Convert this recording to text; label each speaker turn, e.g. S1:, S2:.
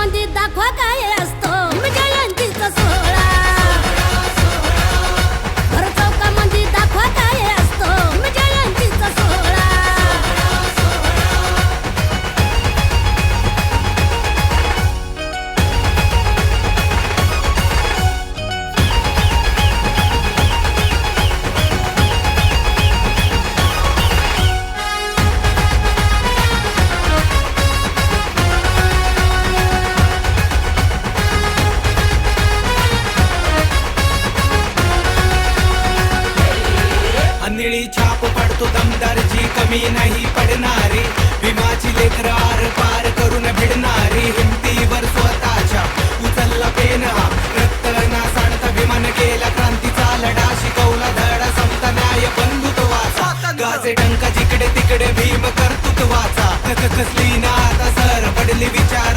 S1: मंदी दाखवा काय असतो जयंतीचा सोहळा भर चौकामध्ये दाखवा काय असतो जयंतीचा सोहळा
S2: निळी छाप पडतो दमदारची कमी नाही पडणारी भीमाची लेकरं आर पार करून भिडणारी हिमतीवर स्वतःच्या उचलला पेन हा रक्त ना सांडता भीमान केला क्रांतीचा लढा शिकवला धडा समता न्याय बंधुत्वाचा गाजे डंका जिकडे तिकडे भीम कर्तृत्वाचा कसली ना आता सर पडली विचार